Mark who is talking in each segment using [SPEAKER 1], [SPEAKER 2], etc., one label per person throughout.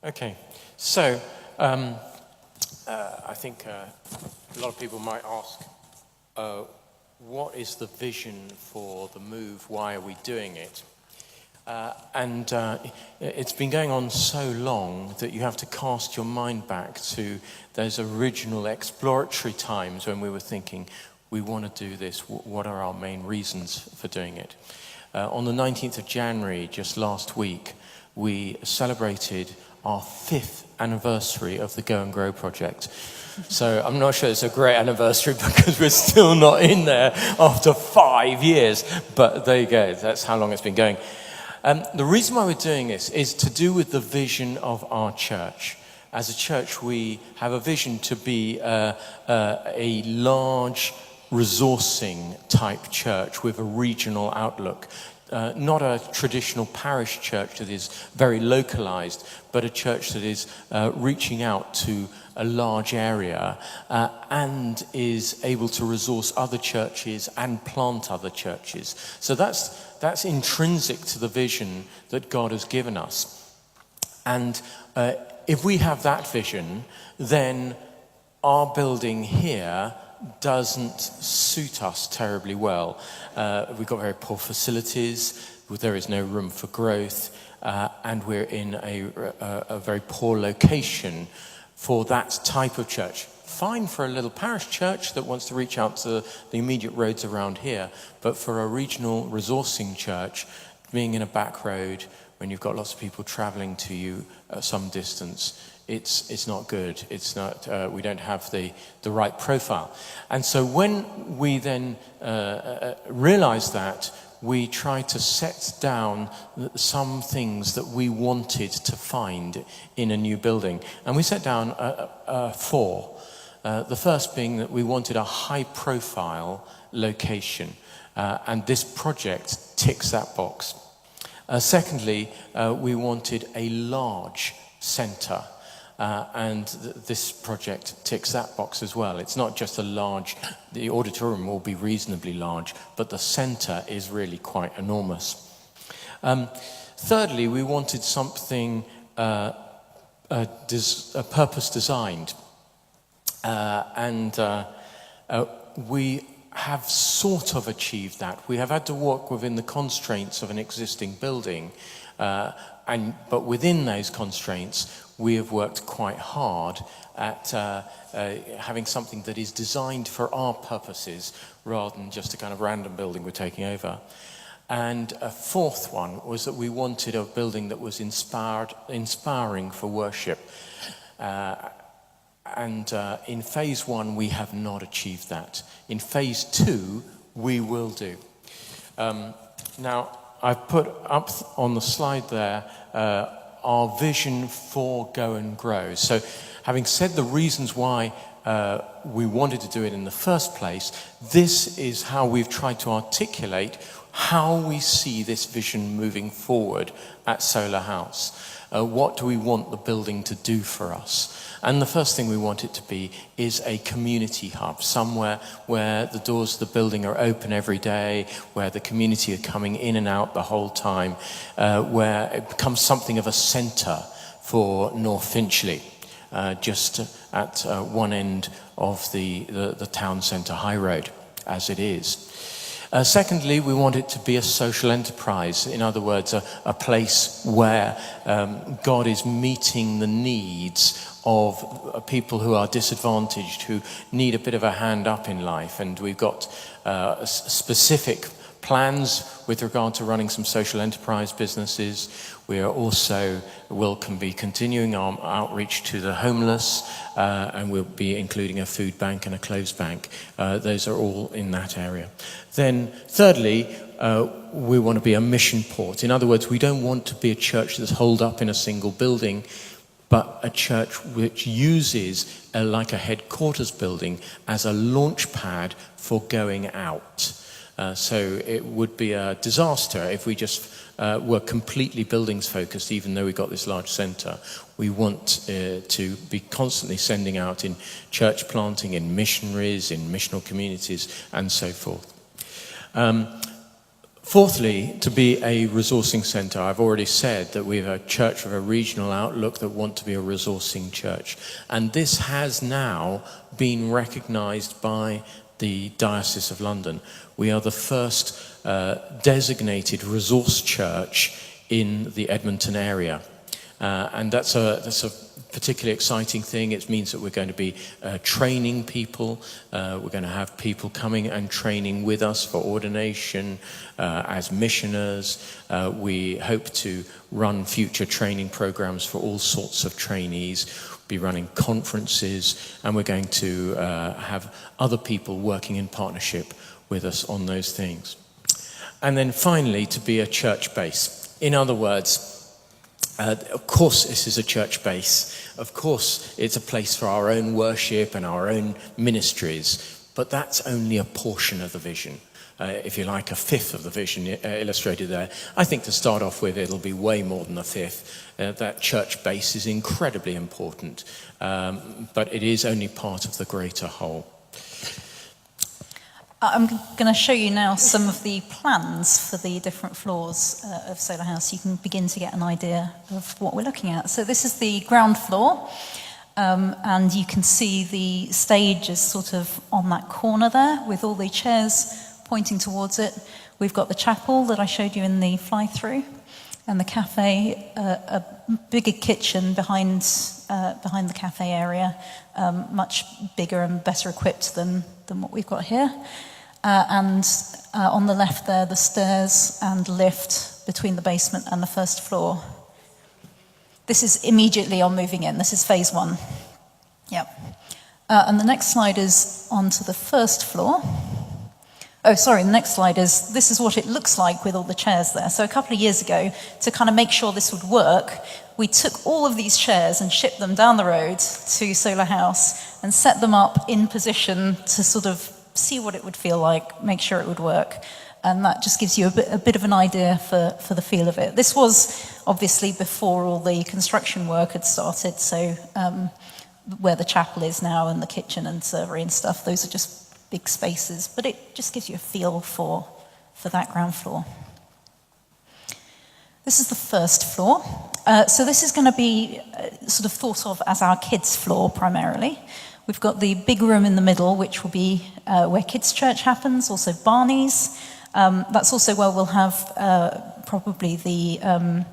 [SPEAKER 1] Okay, so I think a lot of people might ask, what is the vision for the move? Why are we doing it? And it's been going on so long that you have to cast your mind back to those original exploratory times when we were thinking, we want to do this, what are our main reasons for doing it? On the 19th of January, just last week, we celebrated our 5th anniversary of the Go and Grow project. So I'm not sure it's a great anniversary because we're still not in there after 5 years, but there you go, that's how long it's been going. The reason why we're doing this is to do with the vision of our church. As a church, we have a vision to be a large, resourcing type church with a regional outlook. Not a traditional parish church that is very localized, but a church that is reaching out to a large area and is able to resource other churches and plant other churches. So that's intrinsic to the vision that God has given us. And if we have that vision, then our building here doesn't suit us terribly well. We've got very poor facilities, there is no room for growth, and we're in a very poor location for that type of church. Fine for a little parish church that wants to reach out to the immediate roads around here, but for a regional resourcing church, being in a back road when you've got lots of people traveling to you at some distance, it's not good. It's not. We don't have the right profile. And so when we then realised that, we tried to set down some things that we wanted to find in a new building. And we set down 4. The first being that we wanted a high-profile location. And this project ticks that box. Secondly, we wanted a large centre. And this project ticks that box as well. It's not just the auditorium will be reasonably large, but the centre is really quite enormous. Thirdly, we wanted something purpose designed. And we have sort of achieved that. We have had to work within the constraints of an existing building, but within those constraints, we have worked quite hard at having something that is designed for our purposes rather than just a kind of random building we're taking over. And a fourth one was that we wanted a building that was inspiring for worship. And in phase 1, we have not achieved that. In phase 2, we will do. Now, I've put up on the slide there our vision for Go and Grow. So having said the reasons why we wanted to do it in the first place, this is how we've tried to articulate how we see this vision moving forward at Solar House. What do we want the building to do for us? And the first thing we want it to be is a community hub, somewhere where the doors of the building are open every day, where the community are coming in and out the whole time, where it becomes something of a centre for North Finchley, just at one end of the town centre high road, as it is. Secondly, we want it to be a social enterprise. In other words, a place where God is meeting the needs of people who are disadvantaged, who need a bit of a hand up in life. And we've got specific plans with regard to running some social enterprise businesses. We are also will be continuing our outreach to the homeless, and we'll be including a food bank and a clothes bank. Those are all in that area. Then thirdly, we want to be a mission port. In other words, we don't want to be a church that's holed up in a single building, but a church which uses like a headquarters building as a launch pad for going out. So it would be a disaster if we just were completely buildings focused, even though we got this large centre. We want to be constantly sending out in church planting, in missionaries, in missional communities, and so forth. Fourthly, to be a resourcing centre. I've already said that we're a church with a regional outlook that want to be a resourcing church. And this has now been recognised by the Diocese of London. We are the first designated resource church in the Edmonton area. And that's a particularly exciting thing. It means that we're going to be training people. We're going to have people coming and training with us for ordination as missioners. We hope to run future training programs for all sorts of trainees, be running conferences, and we're going to have other people working in partnership with us on those things. And then finally, to be a church base. In other words, of course, this is a church base. Of course, it's a place for our own worship and our own ministries, but that's only a portion of the vision. If you like, a fifth of the vision illustrated there. I think to start off with, it'll be way more than a fifth. That church base is incredibly important, but it is only part of the greater whole.
[SPEAKER 2] I'm going to show you now some of the plans for the different floors of Solar House. You can begin to get an idea of what we're looking at. So this is the ground floor, and you can see the stage is sort of on that corner there with all the chairs pointing towards it. We've got the chapel that I showed you in the fly-through, and the cafe, a bigger kitchen behind the cafe area, much bigger and better equipped than what we've got here. And on the left there, the stairs and lift between the basement and the first floor. This is immediately on moving in. This is phase one. Yep. And the next slide is onto the first floor. Oh, sorry, the next slide is, this is what it looks like with all the chairs there. So a couple of years ago, to kind of make sure this would work, we took all of these chairs and shipped them down the road to Solar House and set them up in position to sort of see what it would feel like, make sure it would work. And that just gives you a bit of an idea for the feel of it. This was obviously before all the construction work had started, so where the chapel is now and the kitchen and servery and stuff, those are just big spaces, but it just gives you a feel for that ground floor. This is the first floor. So this is going to be sort of thought of as our kids' floor primarily. We've got the big room in the middle, which will be where kids' church happens, also Barney's. That's also where we'll have probably the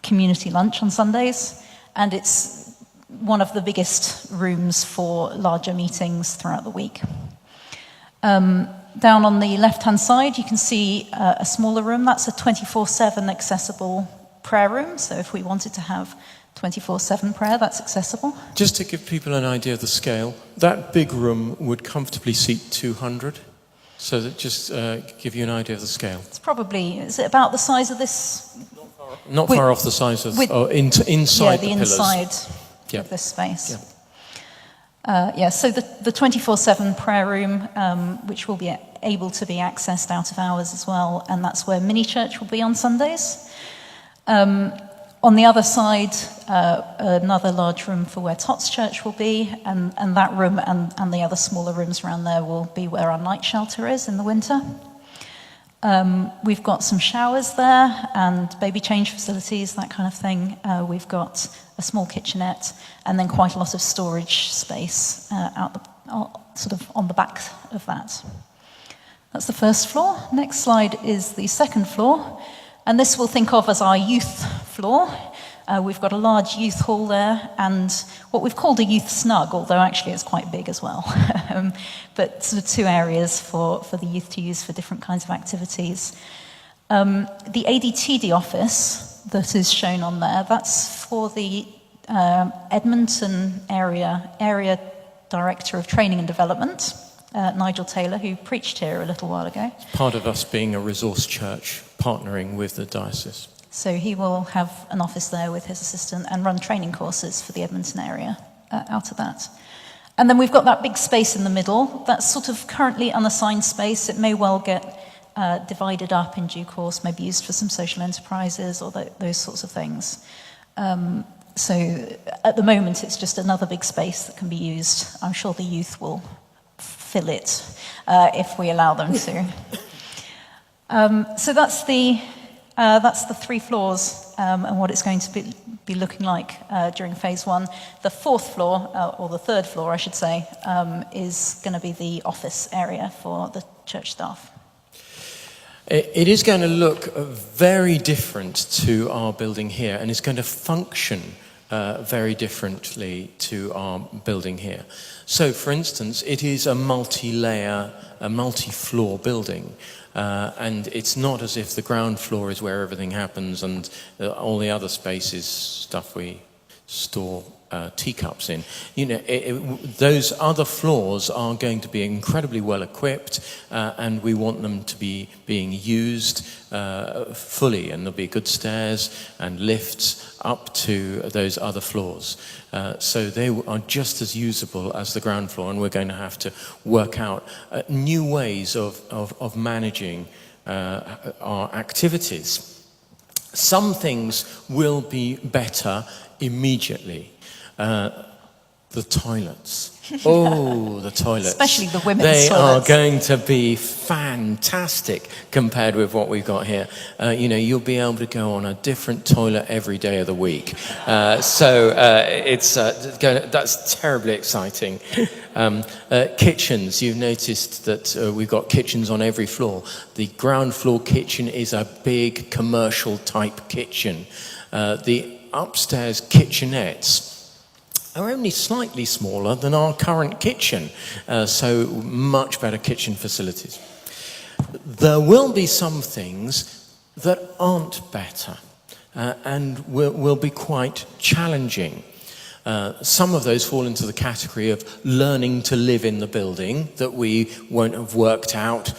[SPEAKER 2] community lunch on Sundays, and it's one of the biggest rooms for larger meetings throughout the week. Down on the left-hand side, you can see a smaller room. That's a 24/7 accessible prayer room, so if we wanted to have 24/7 prayer, that's accessible.
[SPEAKER 1] Just to give people an idea of the scale, that big room would comfortably seat 200. So that just give you an idea of the scale.
[SPEAKER 2] It's probably, is it about the size of this?
[SPEAKER 1] Not far off the size of, inside the pillars.
[SPEAKER 2] Inside of this space. So the 24/7 prayer room, which will be able to be accessed out of hours as well, and that's where mini church will be on Sundays. On the other side, another large room for where Tots Church will be, and that room and the other smaller rooms around there will be where our night shelter is in the winter. We've got some showers there and baby change facilities, that kind of thing. We've got a small kitchenette and then quite a lot of storage space sort of on the back of that. That's the first floor. Next slide is the second floor. And this we'll think of as our youth floor. We've got a large youth hall there and what we've called a youth snug, although actually it's quite big as well. But sort of two areas for the youth to use for different kinds of activities. The ADTD office that is shown on there, that's for the Edmonton area Director of Training and Development, Nigel Taylor, who preached here a little while ago.
[SPEAKER 1] Part of us being a resource church, partnering with the diocese.
[SPEAKER 2] So he will have an office there with his assistant and run training courses for the Edmonton area out of that. And then we've got that big space in the middle. That's sort of currently unassigned space. It may well get divided up in due course, maybe used for some social enterprises or those sorts of things. So at the moment, it's just another big space that can be used. I'm sure the youth will fill it if we allow them to. So that's the 3 floors and what it's going to be looking like during phase 1. The 4th floor, or the 3rd floor, I should say, is going to be the office area for the church staff.
[SPEAKER 1] It is going to look very different to our building here, and it's going to function very differently to our building here. So, for instance, it is a multi-layer, a multi-floor building. And it's not as if the ground floor is where everything happens and all the other space is stuff we store teacups in. You know, those other floors are going to be incredibly well equipped, and we want them to be being used fully, and there'll be good stairs and lifts up to those other floors. So they are just as usable as the ground floor, and we're going to have to work out new ways of managing our activities. Some things will be better immediately. The toilets. Oh, the toilets.
[SPEAKER 2] Especially the women's
[SPEAKER 1] toilets. They are
[SPEAKER 2] toilets.
[SPEAKER 1] going to be fantastic compared with what we've got here. You know, you'll be able to go on a different toilet every day of the week. That's terribly exciting. Kitchens. You've noticed that we've got kitchens on every floor. The ground floor kitchen is a big commercial type kitchen. The upstairs kitchenettes are only slightly smaller than our current kitchen, so much better kitchen facilities. There will be some things that aren't better and will be quite challenging. Some of those fall into the category of learning to live in the building, that we won't have worked out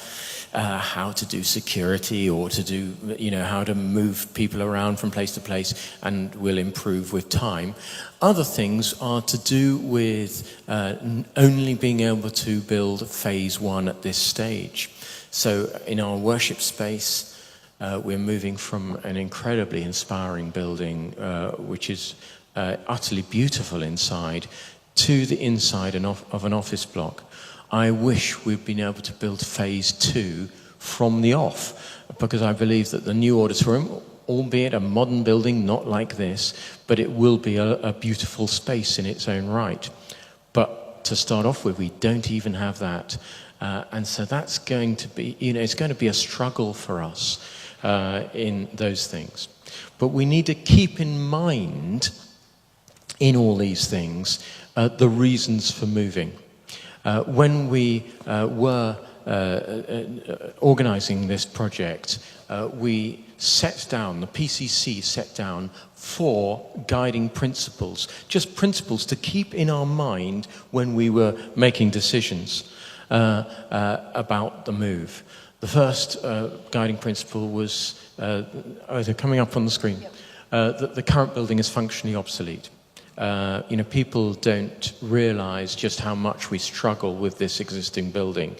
[SPEAKER 1] how to do security or to do, you know, how to move people around from place to place, and will improve with time. Other things are to do with only being able to build phase 1 at this stage. So in our worship space, we're moving from an incredibly inspiring building, which is utterly beautiful inside, to the inside of an office block. I wish we'd been able to build phase 2 from the off, because I believe that the new auditorium, albeit a modern building, not like this, but it will be a beautiful space in its own right. But to start off with, we don't even have that. And so that's going to be, you know, it's going to be a struggle for us in those things. But we need to keep in mind, in all these things, the reasons for moving. When we were organising this project, we set down, the PCC set down 4 guiding principles, just principles to keep in our mind when we were making decisions about the move. The first guiding principle was, they're coming up on the screen, that the current building is functionally obsolete. You know, people don't realise just how much we struggle with this existing building.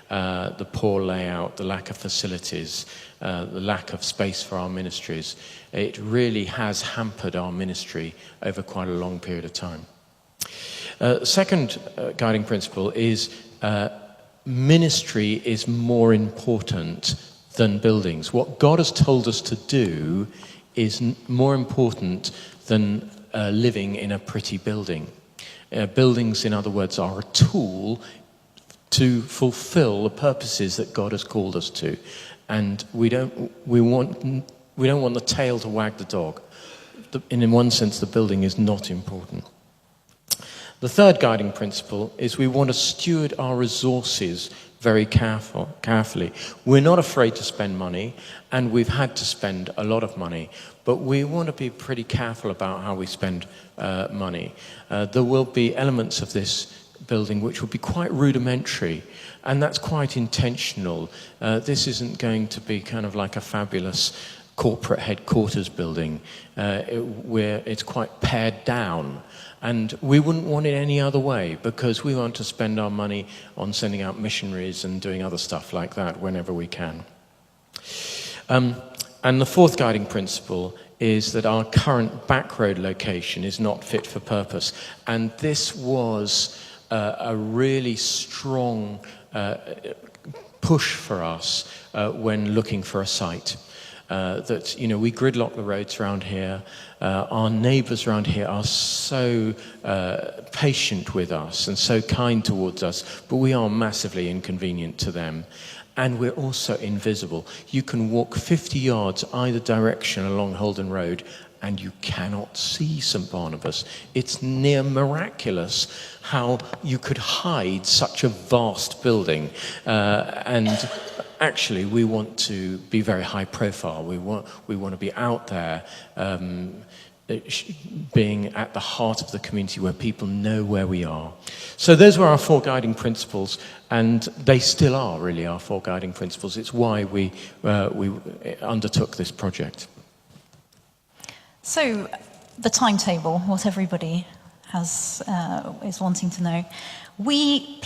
[SPEAKER 1] The poor layout, the lack of facilities, the lack of space for our ministries. It really has hampered our ministry over quite a long period of time. The second guiding principle is ministry is more important than buildings. What God has told us to do is more important than living in a pretty building. Buildings, in other words, are a tool to fulfill the purposes that God has called us to, and we don't want the tail to wag the dog. In one sense, the building is not important. The third guiding principle is we want to steward our resources very carefully. We're not afraid to spend money, and we've had to spend a lot of money, but we want to be pretty careful about how we spend money. There will be elements of this building which will be quite rudimentary, and that's quite intentional. This isn't going to be kind of like a fabulous corporate headquarters building where it's quite pared down. And we wouldn't want it any other way, because we want to spend our money on sending out missionaries and doing other stuff like that whenever we can. And the fourth guiding principle is that our current back road location is not fit for purpose. And this was a really strong push for us when looking for a site. That, you know, we gridlock the roads around here. Our neighbours around here are so patient with us and so kind towards us, but we are massively inconvenient to them. And we're also invisible. You can walk 50 yards either direction along Holden Road and you cannot see St Barnabas. It's near miraculous how you could hide such a vast building. And actually, we want to be very high profile. We want to be out there, being at the heart of the community where people know where we are. So those were our 4 guiding principles, and they still are really our 4 guiding principles. It's why we undertook this project.
[SPEAKER 2] So the timetable, what everybody is wanting to know. We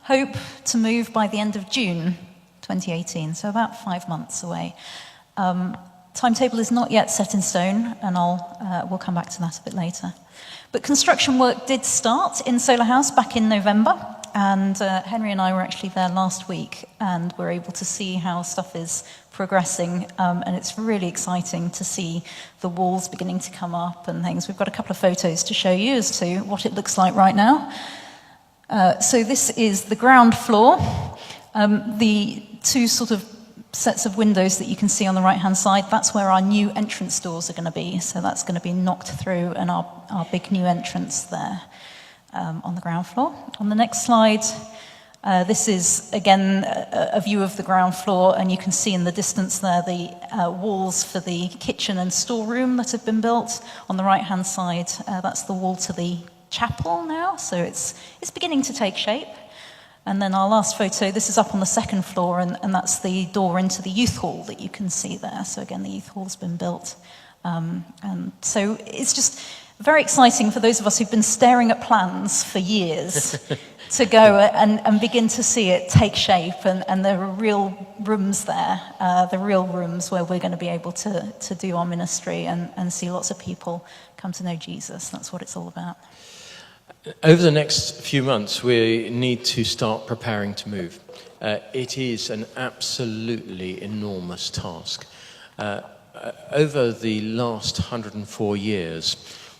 [SPEAKER 2] hope to move by the end of June 2018, so about 5 months away. Timetable is not yet set in stone, and we'll come back to that a bit later. But construction work did start in Solar House back in November, and Henry and I were actually there last week, and we're able to see how stuff is progressing, and it's really exciting to see the walls beginning to come up and things. We've got a couple of photos to show you as to what it looks like right now. So this is the ground floor. The 2 sort of sets of windows that you can see on the right-hand side, that's where our new entrance doors are going to be. So that's going to be knocked through, and our big new entrance there on the ground floor. On the next slide, this is, again, a view of the ground floor, and you can see in the distance there the walls for the kitchen and storeroom that have been built. On the right-hand side, that's the wall to the chapel now, so it's beginning to take shape. And then our last photo, this is up on the 2nd floor, and that's the door into the youth hall that you can see there. So again, the youth hall's been built. And so it's just very exciting for those of us who've been staring at plans for years to go and begin to see it take shape. And there are real rooms there, the real rooms where we're going to be able to do our ministry and see lots of people come to know Jesus. That's what it's all about.
[SPEAKER 1] Over the next few months, we need to start preparing to move. It is an absolutely enormous task. Over the last 104 years,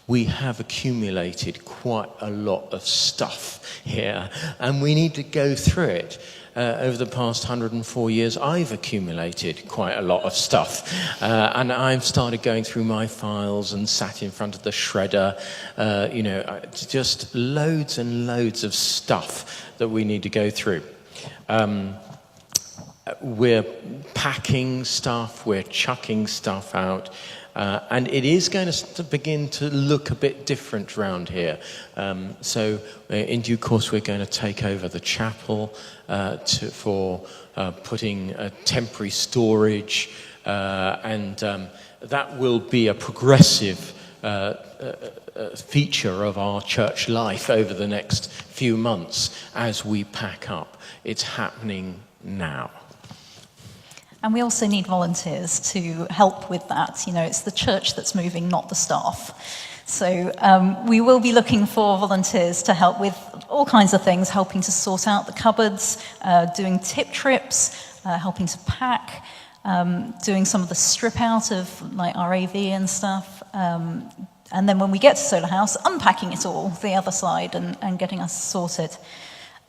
[SPEAKER 1] we have accumulated quite a lot of stuff here, and we need to go through it. Over the past 104 years, I've accumulated quite a lot of stuff. And I've started going through my files and sat in front of the shredder. Just loads and loads of stuff that we need to go through. We're packing stuff, we're chucking stuff out. And it is going to begin to look a bit different around here. So in due course, we're going to take over the chapel for putting temporary storage. And that will be a progressive feature of our church life over the next few months as we pack up. It's happening now.
[SPEAKER 2] And we also need volunteers to help with that. You know, it's the church that's moving, not the staff. So we will be looking for volunteers to help with all kinds of things, helping to sort out the cupboards, doing tip trips, helping to pack, doing some of the strip out of like our AV and stuff. And then when we get to Solar House, unpacking it all, the other side, and getting us sorted.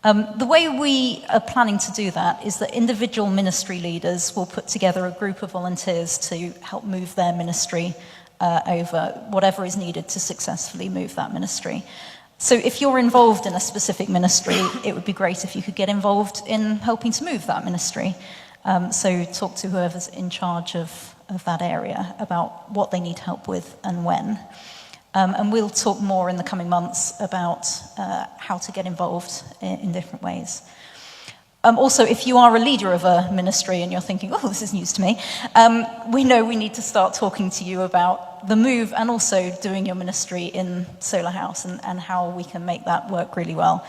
[SPEAKER 2] The way we are planning to do that is that individual ministry leaders will put together a group of volunteers to help move their ministry over whatever is needed to successfully move that ministry. So if you're involved in a specific ministry, it would be great if you could get involved in helping to move that ministry. So talk to whoever's in charge of that area about what they need help with and when. And we'll talk more in the coming months about how to get involved in different ways. Also, if you are a leader of a ministry and you're thinking, oh, this is news to me, we know we need to start talking to you about the move and also doing your ministry in Solar House and how we can make that work really well.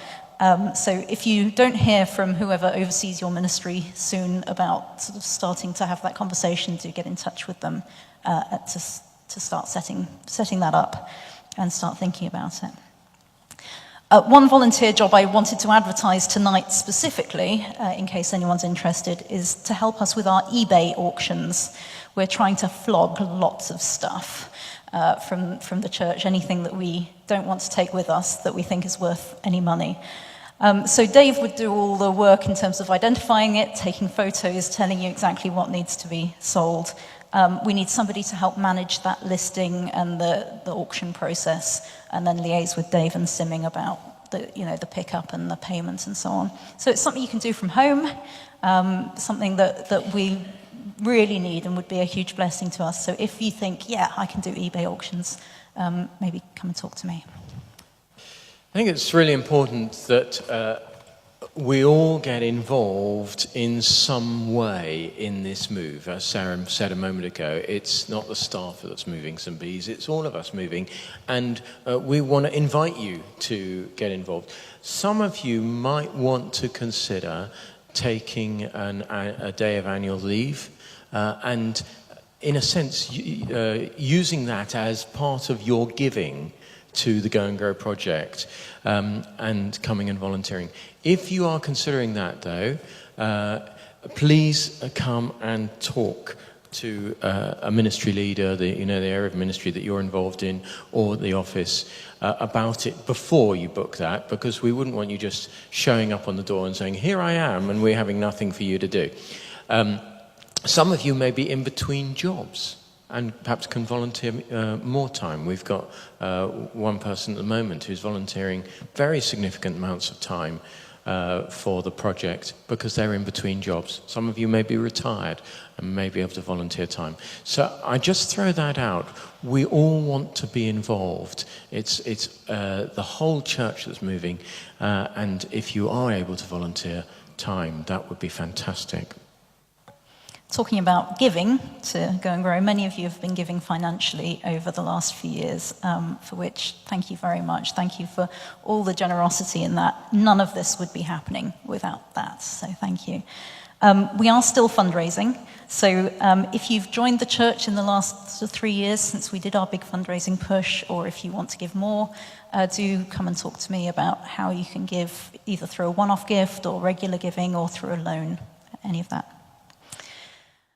[SPEAKER 2] So if you don't hear from whoever oversees your ministry soon about sort of starting to have that conversation, do get in touch with them to start setting that up and start thinking about it. One volunteer job I wanted to advertise tonight specifically, in case anyone's interested, is to help us with our eBay auctions. We're trying to flog lots of stuff from the church, anything that we don't want to take with us that we think is worth any money. So Dave would do all the work in terms of identifying it, taking photos, telling you exactly what needs to be sold. We need somebody to help manage that listing and the auction process, and then liaise with Dave and Simming about the pickup and the payment and so on. So it's something you can do from home, something that we really need and would be a huge blessing to us. So if you think, yeah, I can do eBay auctions, maybe come and talk to me.
[SPEAKER 1] I think it's really important that we all get involved in some way in this move. As Sarah said a moment ago, it's not the staff that's moving some bees, it's all of us moving, and we want to invite you to get involved. Some of you might want to consider taking a day of annual leave and, in a sense, using that as part of your giving to the Go and Grow project, and coming and volunteering. If you are considering that, though, please come and talk to a ministry leader, the area of ministry that you're involved in, or the office, about it before you book that, because we wouldn't want you just showing up on the door and saying, "Here I am," and we're having nothing for you to do. Some of you may be in between jobs and perhaps can volunteer more time. We've got one person at the moment who's volunteering very significant amounts of time for the project because they're in between jobs. Some of you may be retired and may be able to volunteer time. So I just throw that out. We all want to be involved. It's the whole church that's moving, and if you are able to volunteer time, that would be fantastic.
[SPEAKER 2] Talking about giving to Go and Grow, many of you have been giving financially over the last few years, for which thank you very much. Thank you for all the generosity in that. None of this would be happening without that, so thank you. We are still fundraising, so if you've joined the church in the last 3 years since we did our big fundraising push, or if you want to give more, do come and talk to me about how you can give, either through a one-off gift or regular giving or through a loan, any of that.